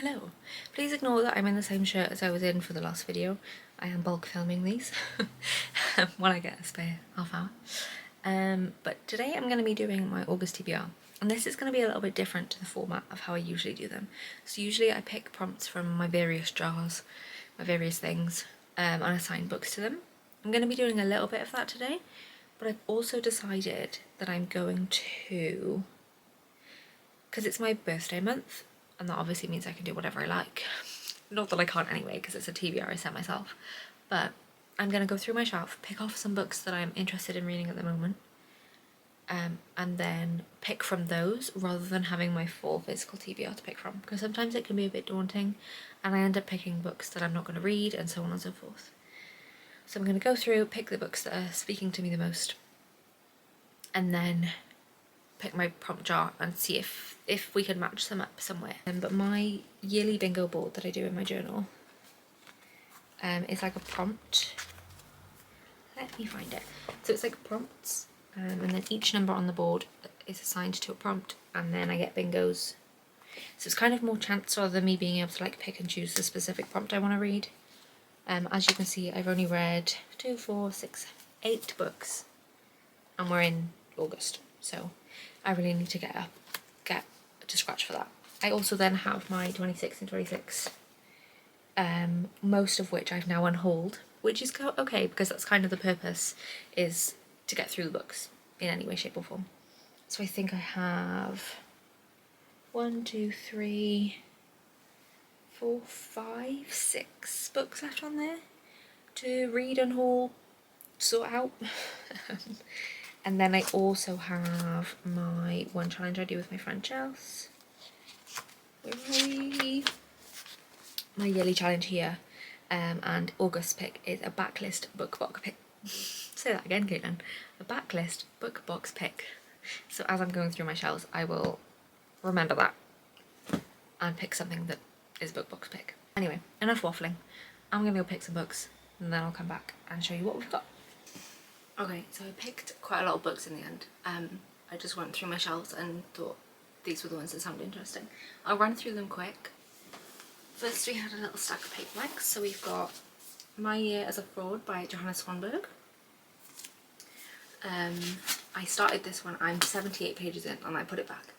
Hello. Please ignore that I'm in the same shirt as I was in for the last video. I am bulk filming these when I get a spare half hour. But today I'm going to be doing my August TBR, and this is going to be a little bit different to the format of how I usually do them. So usually I pick prompts from my various jars, my various things, and assign books to them. I'm going to be doing a little bit of that today, but I've also decided that I'm going to, because it's my birthday month, and that obviously means I can do whatever I like. Not that I can't anyway, because it's a TBR I set myself. But I'm going to go through my shelf, pick off some books that I'm interested in reading at the moment, and then pick from those rather than having my full physical TBR to pick from. Because sometimes it can be a bit daunting, and I end up picking books that I'm not going to read, and so on and so forth. So I'm going to go through, pick the books that are speaking to me the most, and then pick my prompt jar and see if we can match them up somewhere. But my yearly bingo board that I do in my journal is like a prompt. Let me find it. So it's like prompts, and then each number on the board is assigned to a prompt, and then I get bingos. So it's kind of more chance rather than me being able to like pick and choose the specific prompt I want to read. As you can see, I've only read 2, 4, 6, 8 books, and we're in August, so I really need to get to scratch for that. I also then have my 26 and 26, most of which I've now unhauled, which is okay because that's kind of the purpose, is to get through the books in any way, shape or form. So I think I have 1, 2, 3, 4, 5, 6 books left on there to read and haul, sort out. And then I also have my one challenge I do with my friend Chels. Where are we? My yearly challenge here. And August pick is a backlist book box pick. Say that again, Caitlin. A backlist book box pick. So as I'm going through my shelves, I will remember that and pick something that is book box pick. Anyway, enough waffling. I'm gonna go pick some books and then I'll come back and show you what we've got. Okay, so I picked quite a lot of books in the end. I just went through my shelves and thought these were the ones that sounded interesting. I'll run through them quick. First we had a little stack of paperbacks. So we've got My Year as a Fraud by Johanna Swanberg. I started this one, I'm 78 pages in and I put it back.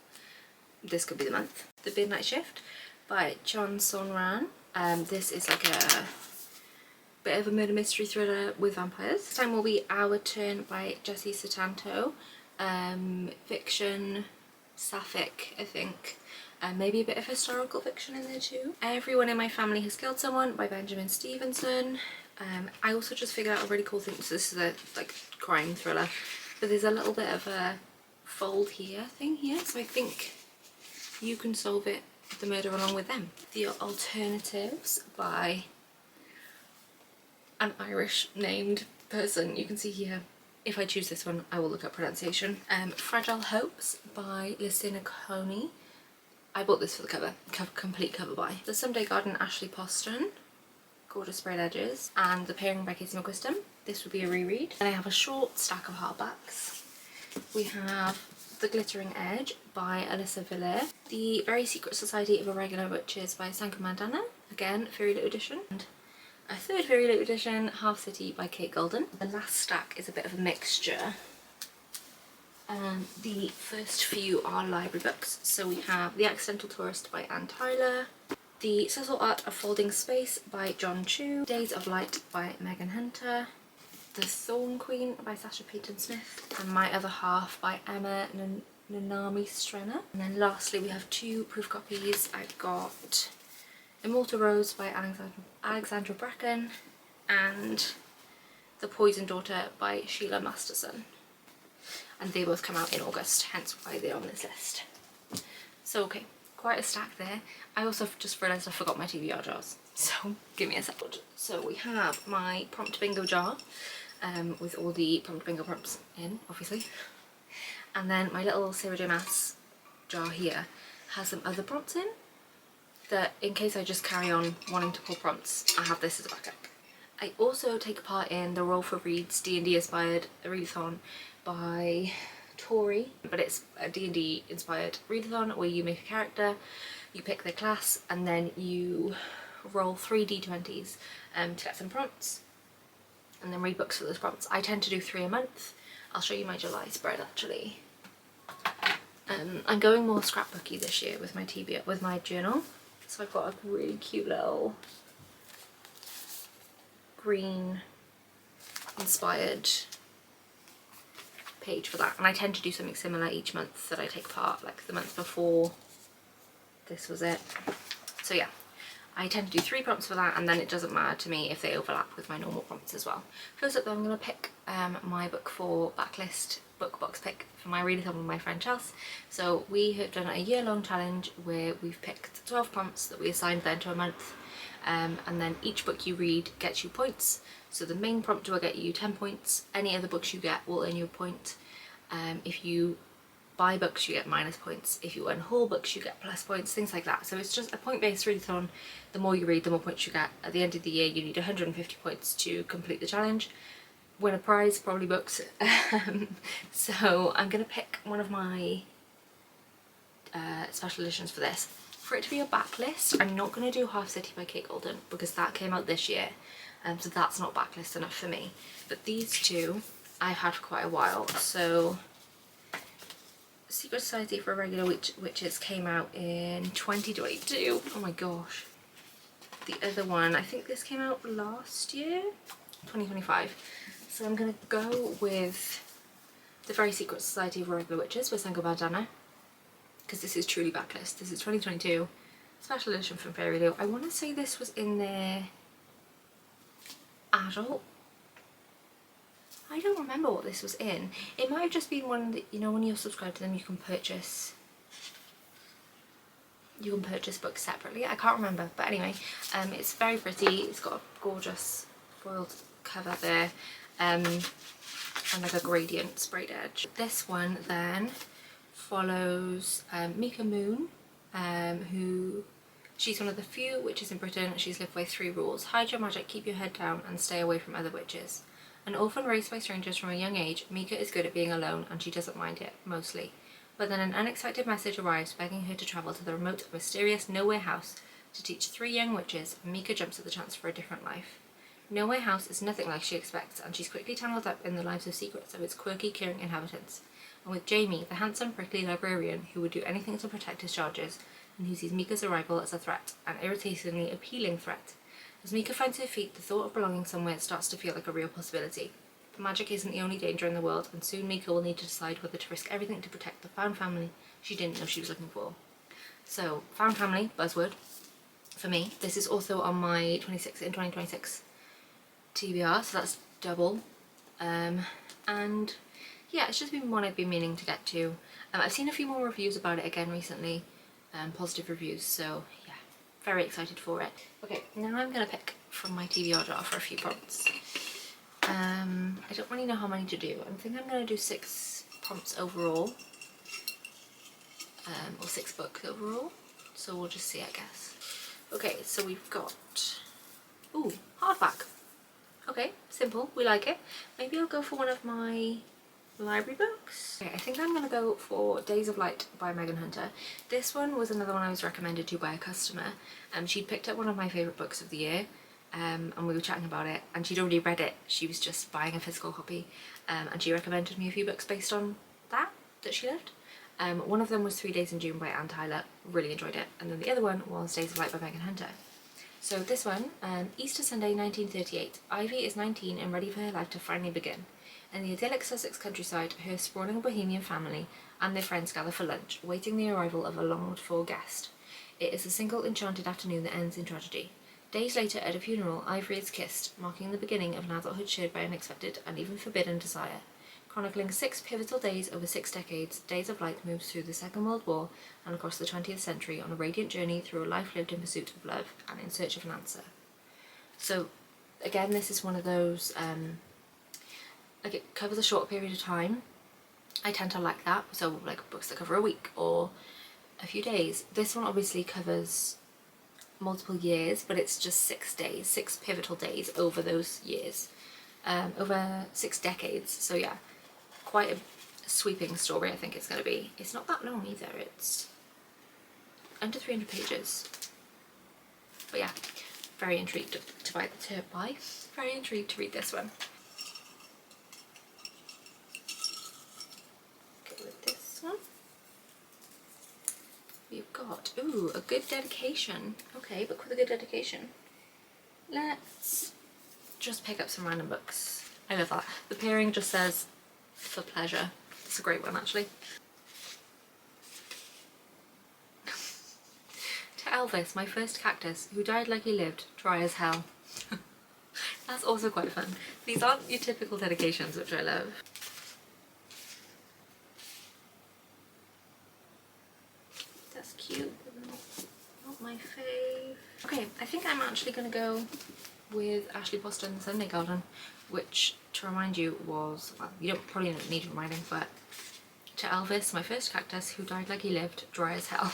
This could be the month. The Midnight Shift by Chon Son-ran. This is like a bit of a murder mystery thriller with vampires. This time will be Our Turn by Jessie Sutanto. Fiction, sapphic, I think. Maybe a bit of historical fiction in there too. Everyone in My Family Has Killed Someone by Benjamin Stevenson. I also just figured out a really cool thing. So this is a like crime thriller, but there's a little bit of a fold here thing here. So I think you can solve it, the murder, along with them. The Alternatives by an Irish named person, you can see here. If I choose this one, I will look up pronunciation. Fragile Hopes by Lucina Coney. I bought this for the cover, complete cover by. The Someday Garden, Ashley Poston. Gorgeous Sprayed Edges. And The Pairing by Casey McQuiston. This would be a reread. And I have a short stack of hardbacks. We have The Glittering Edge by Alyssa Villar. The Very Secret Society of Irregular Witches by Sanka Mandana. Again, very limited edition. And a third very limited edition, Half City by Kate Golden. The last stack is a bit of a mixture. The first few are library books. So we have The Accidental Tourist by Anne Tyler. The Subtle Art of Folding Space by John Chu. Days of Light by Megan Hunter. The Thorn Queen by Sasha Payton Smith. And My Other Half by Emma Nanami Strenner. And then lastly we have 2 proof copies. I've got Immortal Rose by Alexandra Bracken and The Poison Daughter by Sheila Masterson. And they both come out in August, hence why they're on this list. So okay, quite a stack there. I also just realised I forgot my TBR jars, so give me a second. So we have my prompt bingo jar with all the prompt bingo prompts in, obviously. And then my little Sarah J Maas jar here has some other prompts in, that in case I just carry on wanting to pull prompts, I have this as a backup. I also take part in the Roll for Reads D&D inspired readathon by Tory, but it's a D&D inspired readathon where you make a character, you pick their class, and then you roll 3 d20s to get some prompts, and then read books for those prompts. I tend to do 3 a month. I'll show you my July spread actually. I'm going more scrapbooky this year with my TBR, with my journal. So I've got a really cute little green inspired page for that, and I tend to do something similar each month that I take part. Like the month before this was it. So yeah, I tend to do 3 prompts for that, and then it doesn't matter to me if they overlap with my normal prompts as well. First up though, I'm going to pick my book for backlist book box pick for my readathon with my friend Chelsea. So we have done a year-long challenge where we've picked 12 prompts that we assigned then to a month, and then each book you read gets you points. So the main prompt will get you 10 points, any other books you get will earn you a point. If you buy books you get minus points, if you unhaul books you get plus points, things like that. So it's just a point-based readathon. The more you read, the more points you get. At the end of the year you need 150 points to complete the challenge. Win a prize, probably books. So I'm going to pick one of my special editions for this. For it to be a backlist, I'm not going to do Half City by Kate Golden because that came out this year, so that's not backlist enough for me. But these two I've had for quite a while. So Secret Society for Irregular Witches came out in 2022. Oh my gosh. The other one, I think this came out last year, 2025. So I'm going to go with The Very Secret Society of Irregular Witches by Sango Bandana, because this is truly backlist. This is 2022, special edition from Fairy Leo. I want to say this was in their adult. I don't remember what this was in. It might have just been one that, you know, when you're subscribed to them you can purchase books separately. I can't remember, but anyway, it's very pretty. It's got a gorgeous foiled cover there, and like a gradient sprayed edge. This one then follows Mika Moon, who she's one of the few witches in Britain. She's lived by 3 rules: hide your magic, keep your head down, and stay away from other witches. An orphan raised by strangers from a young age, Mika is good at being alone and she doesn't mind it, mostly. But then an unexpected message arrives begging her to travel to the remote, mysterious Nowhere House to teach 3 young witches, and Mika jumps at the chance for a different life. Nowhere House is nothing like she expects, and she's quickly tangled up in the lives of secrets of its quirky, caring inhabitants. And with Jamie, the handsome, prickly librarian who would do anything to protect his charges, and who sees Mika's arrival as a threat, an irritatingly appealing threat. As Mika finds her feet, the thought of belonging somewhere starts to feel like a real possibility. Magic isn't the only danger in the world, and soon Mika will need to decide whether to risk everything to protect the found family she didn't know she was looking for. So, found family, buzzword, for me. This is also on my 2026 TBR, so that's double. And yeah, it's just been one I've been meaning to get to. I've seen a few more reviews about it again recently, positive reviews, so yeah, very excited for it. Okay, now I'm going to pick from my TBR jar for a few prompts. I don't really know how many to do. I think I'm going to do 6 prompts overall, or 6 books overall, so we'll just see, I guess. Okay, so we've got, ooh, hardback. Okay, simple, we like it. Maybe I'll go for one of my library books. Okay, I think I'm going to go for Days of Light by Megan Hunter. This one was another one I was recommended to by a customer. She'd picked up one of my favourite books of the year, and we were chatting about it, and she'd already read it. She was just buying a physical copy, and she recommended me a few books based on that she loved. One of them was 3 Days in June by Anne Tyler, really enjoyed it, and then the other one was Days of Light by Megan Hunter. So this one, Easter Sunday 1938, Ivy is 19 and ready for her life to finally begin. In the idyllic Sussex countryside, her sprawling bohemian family and their friends gather for lunch, waiting the arrival of a longed-for guest. It is a single enchanted afternoon that ends in tragedy. Days later, at a funeral, Ivory is kissed, marking the beginning of an adulthood shared by unexpected and even forbidden desire. Chronicling 6 pivotal days over 6 decades, Days of Light moves through the Second World War and across the 20th century on a radiant journey through a life lived in pursuit of love and in search of an answer. So, again, this is one of those, like, it covers a short period of time. I tend to like that, so like books that cover a week or a few days. This one obviously covers multiple years, but it's just 6 days, 6 pivotal days over those years, over 6 decades. So yeah, quite a sweeping story I think it's going to be. It's not that long either, it's under 300 pages. But yeah, very intrigued very intrigued to read this one. Go with this one. We've got, ooh, a good dedication. Okay, book with a good dedication. Let's just pick up some random books. I love that. The pairing just says, for pleasure. It's a great one, actually. To Elvis, my first cactus, who died like he lived, dry as hell. That's also quite fun. These aren't your typical dedications, which I love. That's cute, but not my fave. Okay, I think I'm actually going to go with Ashley Foster and the Sunday Garden, which, to remind you, was, well, you don't probably don't need reminding, but to Elvis, my first cactus, who died like he lived, dry as hell.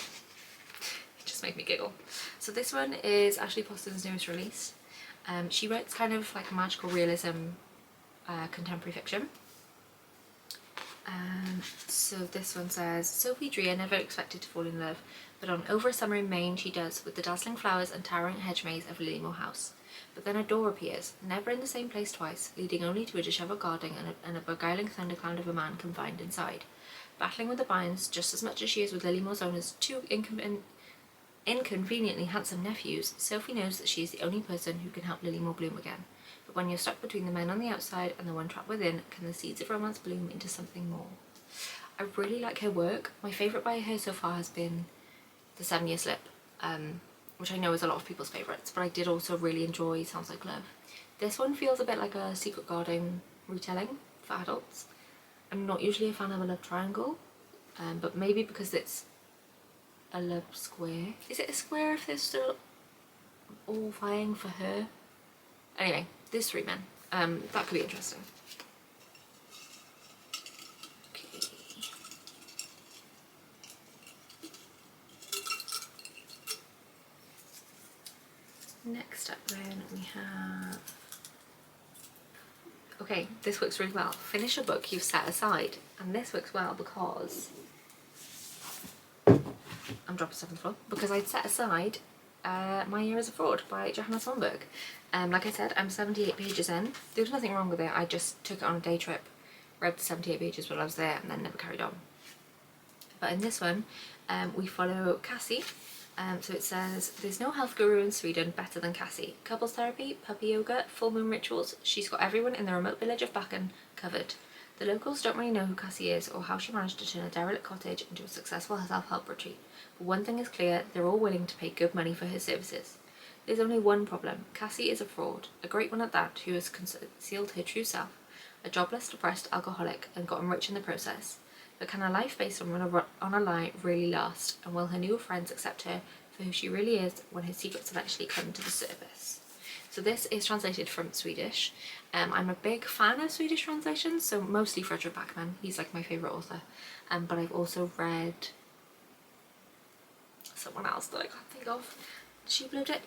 It just made me giggle. So this one is Ashley Foster's newest release. She writes kind of like magical realism, contemporary fiction. So this one says, Sophie Drea never expected to fall in love, but on over a summer in Maine she does, with the dazzling flowers and towering hedge maze of Lilymore House. But then a door appears, never in the same place twice, leading only to a dishevelled garden and a beguiling thundercloud of a man confined inside. Battling with the vines just as much as she is with Lilymore's owner's two inconveniently handsome nephews, Sophie knows that she is the only person who can help Lilymore bloom again. But when you're stuck between the men on the outside and the one trapped within, can the seeds of romance bloom into something more? I really like her work. My favourite by her so far has been The 7 Year Slip, which I know is a lot of people's favourites, but I did also really enjoy Sounds Like Love. This one feels a bit like a Secret Garden retelling for adults. I'm not usually a fan of a love triangle, but maybe because it's a love square. Is it a square if they're still all vying for her? Anyway, there's 3 men. That could be interesting. Okay. Next up then we have... Okay, this works really well. Finish a book you've set aside. And this works well because... I'm dropping stuff on the floor. Because I'd set aside My Year as a Fraud by Johanna Swanberg. Like I said, I'm 78 pages in. There's nothing wrong with it. I just took it on a day trip, read the 78 pages while I was there, and then never carried on. But in this one, we follow Cassie. So it says, there's no health guru in Sweden better than Cassie. Couples therapy, puppy yoga, full moon rituals. She's got everyone in the remote village of Backen covered. The locals don't really know who Cassie is or how she managed to turn a derelict cottage into a successful self-help retreat. But one thing is clear, they're all willing to pay good money for her services. There's only one problem. Cassie is a fraud, a great one at that, who has concealed her true self. A jobless, depressed alcoholic and gotten rich in the process. But can a life based on a lie really last? And will her new friends accept her for who she really is when her secrets eventually come to the surface? So this is translated from Swedish. I'm a big fan of Swedish translations, so mostly Fredrik Backman. He's like my favourite author. But I've also read someone else that I can't think of. She uploaded it.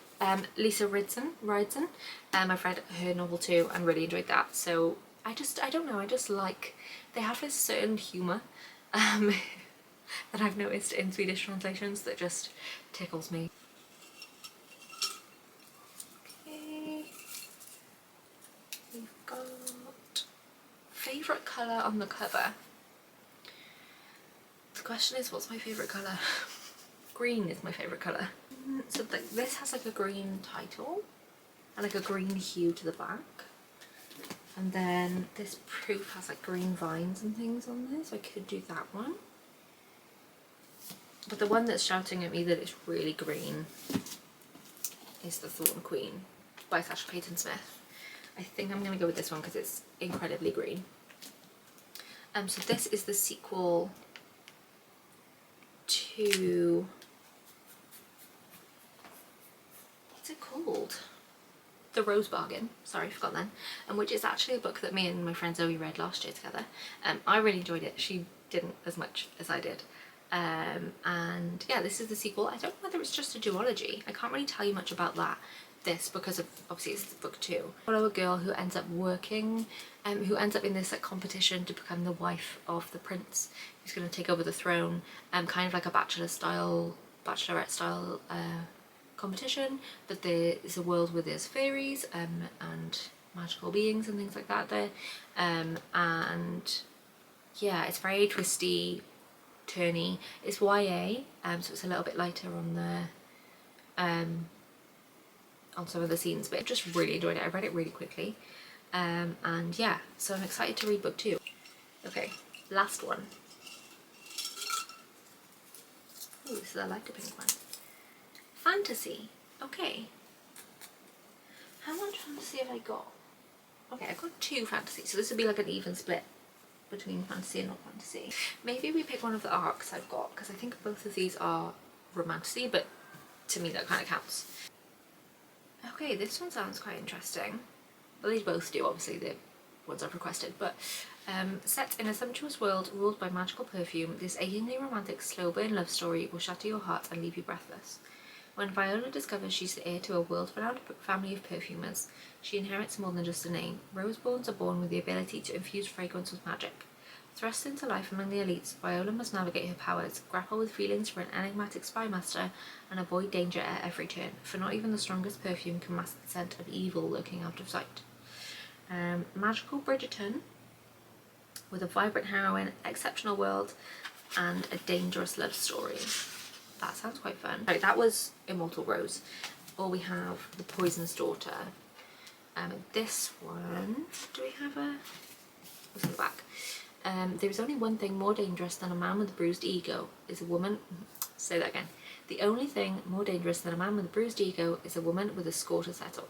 Lisa Ridson. I've read her novel too and really enjoyed that. So I don't know, I just like, they have this certain humour that I've noticed in Swedish translations that just tickles me. Okay, we've got favourite colour on the cover. The question is, what's my favourite colour? Green is my favourite colour. So this has like a green title and like a green hue to the back. And then this proof has like green vines and things on there, so I could do that one. But the one that's shouting at me that it's really green is the Thorn Queen by Sasha Payton Smith. I think I'm going to go with this one because it's incredibly green. So this is the sequel to... what's it called? The Rose Bargain, sorry, I forgot then, which is actually a book that me and my friend Zoe read last year together. I really enjoyed it. She didn't as much as I did. And yeah, this is the sequel. I don't know whether it's just a duology. I can't really tell you much about that. this because of, obviously it's book 2. Follow a girl who ends up working, who ends up in this like competition to become the wife of the prince who's going to take over the throne, kind of like a bachelorette style competition, but there is a world where there's fairies and magical beings and things like that there, and yeah, it's very twisty, turny. It's YA, so it's a little bit lighter on the on some of the scenes, but I just really enjoyed it. I read it really quickly, and yeah, so I'm excited to read book 2. Okay, last one. Oh, this is a lighter pink one. Fantasy. Okay. How much fantasy have I got? Okay, I've got 2 fantasy, so this would be like an even split between fantasy and not fantasy. Maybe we pick one of the arcs I've got, because I think both of these are romantasy, but to me that kind of counts. Okay, this one sounds quite interesting. Well, these both do, obviously, the ones I've requested, but set in a sumptuous world ruled by magical perfume, this achingly romantic slow burn love story will shatter your heart and leave you breathless. When Viola discovers she's the heir to a world-renowned family of perfumers, she inherits more than just a name. Roseborns are born with the ability to infuse fragrance with magic. Thrust into life among the elites, Viola must navigate her powers, grapple with feelings for an enigmatic spy master, and avoid danger at every turn, for not even the strongest perfume can mask the scent of evil lurking out of sight. Magical Bridgerton, with a vibrant heroine, exceptional world, and a dangerous love story. That sounds quite fun. Sorry, that was Immortal Rose. Or we have The Poison's Daughter. This one, do we have a... What's in the back? There is only one thing more dangerous than a man with a bruised ego, is a woman... Say that again. The only thing more dangerous than a man with a bruised ego is a woman with a score to settle.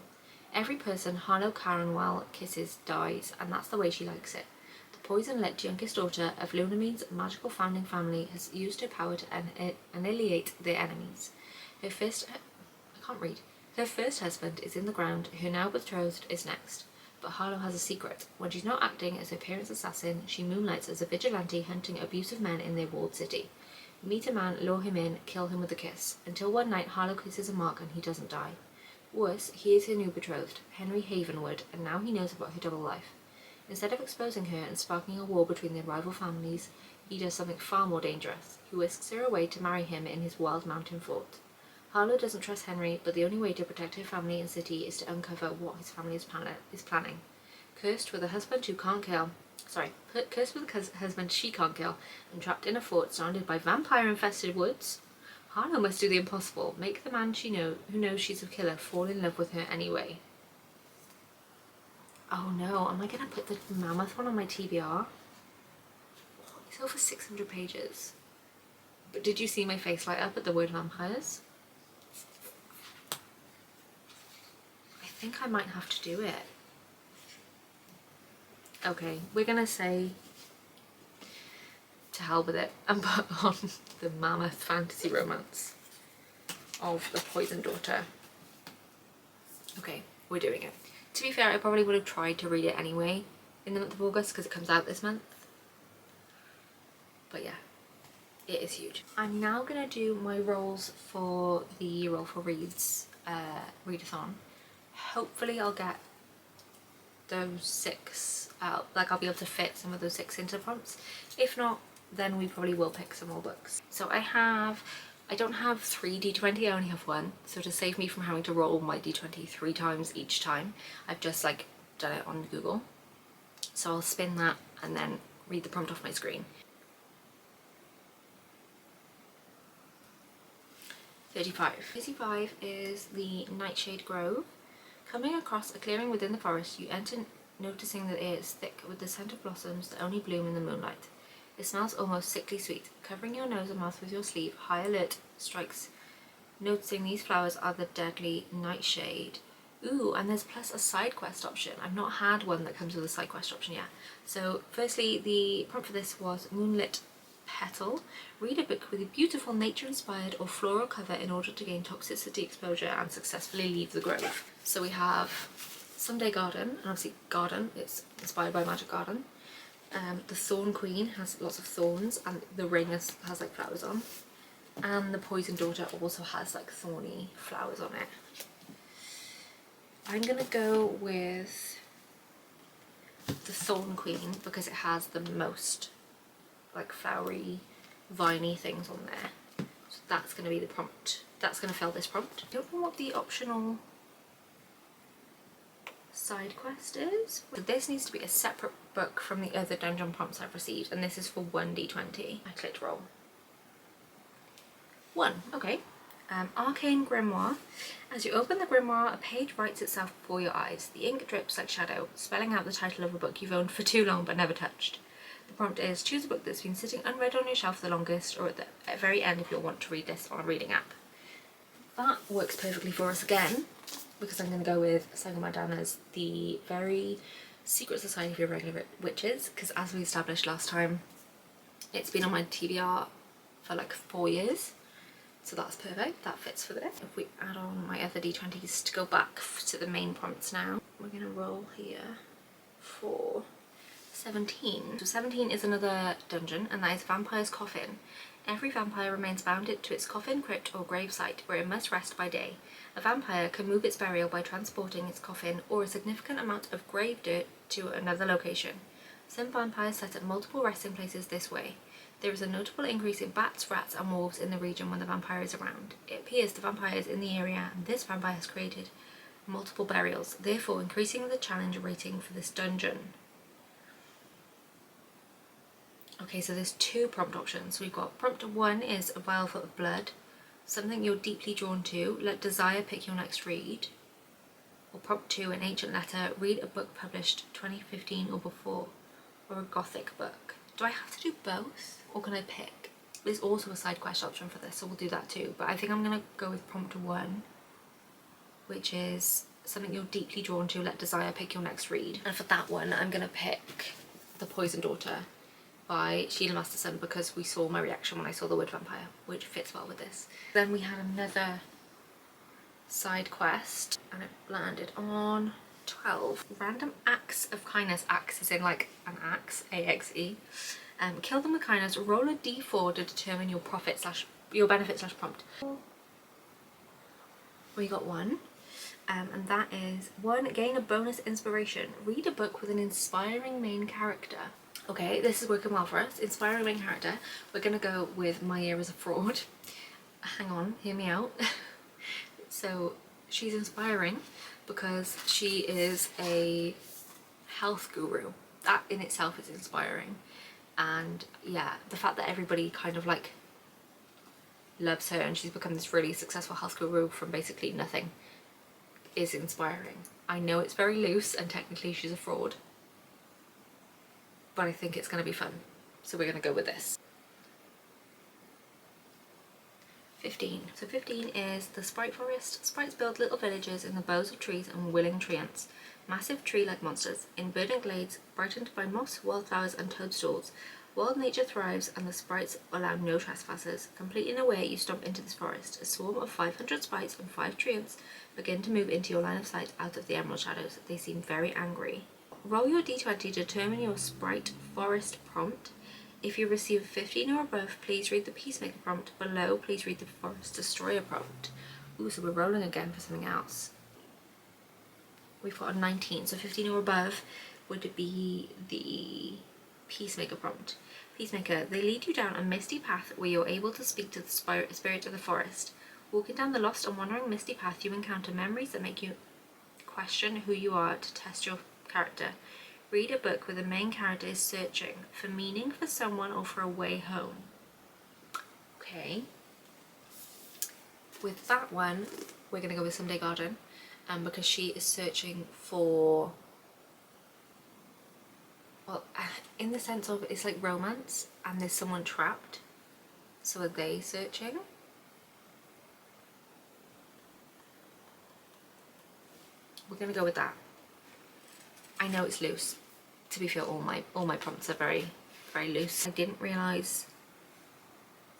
Every person Harlow Caranwell kisses dies, and that's the way she likes it. The poison-lit youngest daughter of Lunamine's magical founding family has used her power to annihilate their enemies. Her first husband is in the ground, her now betrothed is next. But Harlow has a secret. When she's not acting as her parents' assassin, she moonlights as a vigilante hunting abusive men in their walled city. Meet a man, lure him in, kill him with a kiss. Until one night Harlow kisses a mark and he doesn't die. Worse, he is her new betrothed, Henry Havenwood, and now he knows about her double life. Instead of exposing her and sparking a war between their rival families, he does something far more dangerous. He whisks her away to marry him in his wild mountain fort. Harlow doesn't trust Henry, but the only way to protect her family and city is to uncover what his family is planning. Cursed with a husband she can't kill, and trapped in a fort surrounded by vampire-infested woods, Harlow must do the impossible, make the man who knows she's a killer fall in love with her anyway. Oh no, am I going to put the mammoth one on my TBR? Oh, it's over 600 pages. But did you see my face light up at the word vampires? I think I might have to do it. Okay, we're going to say to hell with it and put on the mammoth fantasy romance of The Poisoned Daughter. Okay, we're doing it. To be fair, I probably would have tried to read it anyway in the month of August because it comes out this month. But yeah, it is huge. I'm now going to do my rolls for the Roll for Reads readathon. Hopefully I'll get those 6 out, like I'll be able to fit some of those 6 into prompts. If not, then we probably will pick some more books. So I don't have 3 D20, I only have 1. So to save me from having to roll my D20 3 times each time, I've just like done it on Google. So I'll spin that and then read the prompt off my screen. 35. 35 is the Nightshade Grove. Coming across a clearing within the forest, you enter noticing that the air is thick with the scent of blossoms that only bloom in the moonlight. It smells almost sickly sweet. Covering your nose and mouth with your sleeve, high alert strikes, noticing these flowers are the deadly nightshade. Ooh, and there's plus a side quest option. I've not had one that comes with a side quest option yet. So firstly, the prompt for this was Moonlit Petal. Read a book with a beautiful nature-inspired or floral cover in order to gain toxicity exposure and successfully leave the grove. So we have Someday Garden, and obviously garden, it's inspired by Magic Garden. The Thorn Queen has lots of thorns, and the ring has like flowers on. And the Poisoned Daughter also has like thorny flowers on it. I'm gonna go with the Thorn Queen because it has the most like flowery, viney things on there. So that's gonna be the prompt. That's gonna fill this prompt. I don't know what the optional side quest is. So this needs to be a separate book from the other dungeon prompts I've received, and this is for 1d20. I clicked roll. 1, okay. Arcane Grimoire. As you open the grimoire, a page writes itself before your eyes. The ink drips like shadow, spelling out the title of a book you've owned for too long but never touched. The prompt is choose a book that's been sitting unread on your shelf the longest, or at the very end if you'll want to read this on a reading app. That works perfectly for us again, because I'm going to go with Song of Madana's The Very Secret Society of Irregular Witches, because as we established last time, it's been on my TBR for like 4 years. So that's perfect, that fits for this. If we add on my other d20s to go back to the main prompts now, we're going to roll here for 17. So 17 is another dungeon, and that is Vampire's Coffin. Every vampire remains bound to its coffin, crypt or grave site where it must rest by day. A vampire can move its burial by transporting its coffin or a significant amount of grave dirt to another location. Some vampires set up multiple resting places this way. There is a notable increase in bats, rats and wolves in the region when the vampire is around. It appears the vampire is in the area, and this vampire has created multiple burials, therefore increasing the challenge rating for this dungeon. Okay, so there's 2 prompt options. We've got prompt 1 is a vial full of blood, something you're deeply drawn to, let desire pick your next read. Or prompt 2, an ancient letter, read a book published 2015 or before, or a gothic book. Do I have to do both, or can I pick? There's also a side quest option for this, so we'll do that too, but I think I'm going to go with prompt 1, which is something you're deeply drawn to, let desire pick your next read. And for that one, I'm going to pick The Poison Daughter by Sheila Masterson, because we saw my reaction when I saw the word vampire, which fits well with this. Then we had another side quest, and it landed on 12. Random acts of kindness. Axe is in like an axe, A-X-E. Kill them with kindness. Roll a d4 to determine your benefit/prompt. We got 1. And that is 1, gain a bonus inspiration. Read a book with an inspiring main character. Okay, this is working well for us. Inspiring main character. We're gonna go with My Ear is a Fraud. Hang on, hear me out. So she's inspiring because she is a health guru. That in itself is inspiring. And yeah, the fact that everybody kind of like loves her and she's become this really successful health guru from basically nothing is inspiring. I know it's very loose and technically she's a fraud, but I think it's going to be fun, so we're going to go with this. 15. So 15 is the Sprite Forest. Sprites build little villages in the boughs of trees and willing treants. Massive tree-like monsters in verdant glades brightened by moss, wildflowers and toadstools. Wild nature thrives and the sprites allow no trespassers. Complete in a way you stomp into this forest. A swarm of 500 sprites and 5 treants begin to move into your line of sight out of the emerald shadows. They seem very angry. Roll your d20 to determine your Sprite Forest prompt. If you receive 15 or above, please read the Peacemaker prompt. Below, please read the Forest Destroyer prompt. Ooh, so we're rolling again for something else. We've got a 19, so 15 or above would be the Peacemaker prompt. Peacemaker, they lead you down a misty path where you're able to speak to the spirit of the forest. Walking down the lost and wandering misty path, you encounter memories that make you question who you are to test your character. Read a book where the main character is searching for meaning for someone or for a way home. Okay. With that one, we're going to go with Someday Garden, because she is searching for, well, in the sense of it's like romance and there's someone trapped. So are they searching? We're going to go with that. I know it's loose. To be fair, all my prompts are very, very loose. I didn't realise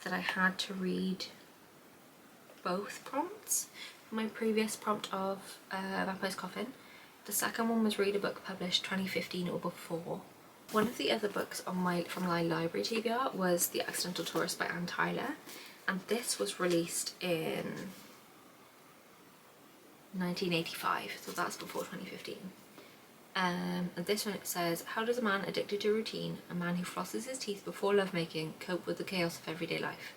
that I had to read both prompts for my previous prompt of Vampire's Coffin. The second one was read a book published 2015 or before. One of the other books on from my library TBR was The Accidental Tourist by Anne Tyler, and this was released in 1985, so that's before 2015. And this one, it says, how does a man addicted to routine, a man who flosses his teeth before lovemaking, cope with the chaos of everyday life?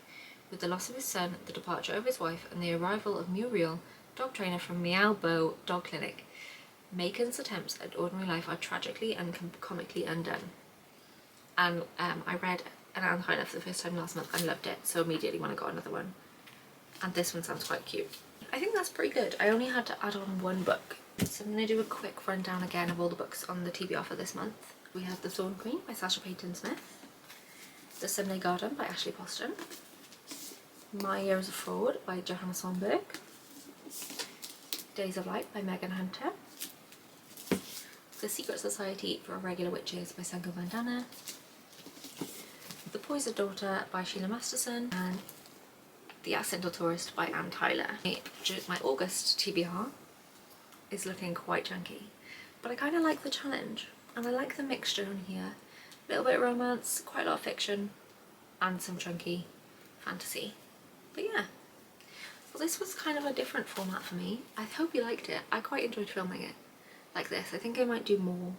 With the loss of his son, the departure of his wife, and the arrival of Muriel, dog trainer from Meow Bow Dog Clinic, Macon's attempts at ordinary life are tragically and comically undone. And I read An Anaheim for the first time last month and loved it, so immediately when I got another one. And this one sounds quite cute. I think that's pretty good. I only had to add on one book. So I'm going to do a quick rundown again of all the books on the TBR for this month. We have The Thorn Queen by Sasha Payton Smith, The Sunday Garden by Ashley Poston, My Year as a Fraud by Johanna Swanberg, Days of Light by Megan Hunter, The Secret Society for Irregular Witches by Sango Vandana, The Poisoned Daughter by Sheila Masterson, and The Accidental Tourist by Anne Tyler. My August TBR is looking quite chunky, but I kind of like the challenge, and I like the mixture in here. A little bit of romance, quite a lot of fiction, and some chunky fantasy. But yeah, well, this was kind of a different format for me. I hope you liked it. I quite enjoyed filming it like this. I think I might do more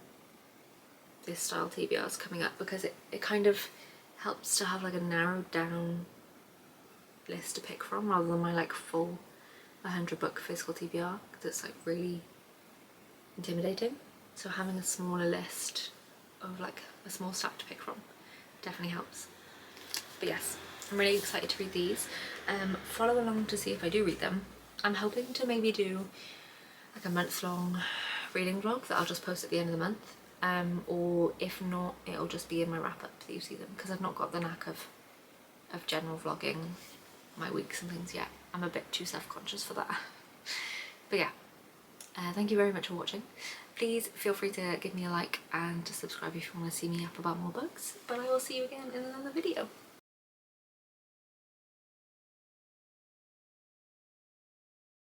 this style TBRs coming up, because it kind of helps to have like a narrowed down list to pick from, rather than my like full 100 book physical TBR, because it's like really intimidating. So having a smaller list of like a small stack to pick from definitely helps. But yes, I'm really excited to read these. Follow along to see if I do read them. I'm hoping to maybe do like a month-long reading vlog that I'll just post at the end of the month, or if not, it'll just be in my wrap-up that you see them, because I've not got the knack of general vlogging my weeks and things yet. I'm a bit too self-conscious for that. But yeah, thank you very much for watching. Please feel free to give me a like and to subscribe if you want to see me up about more books, but I will see you again in another video.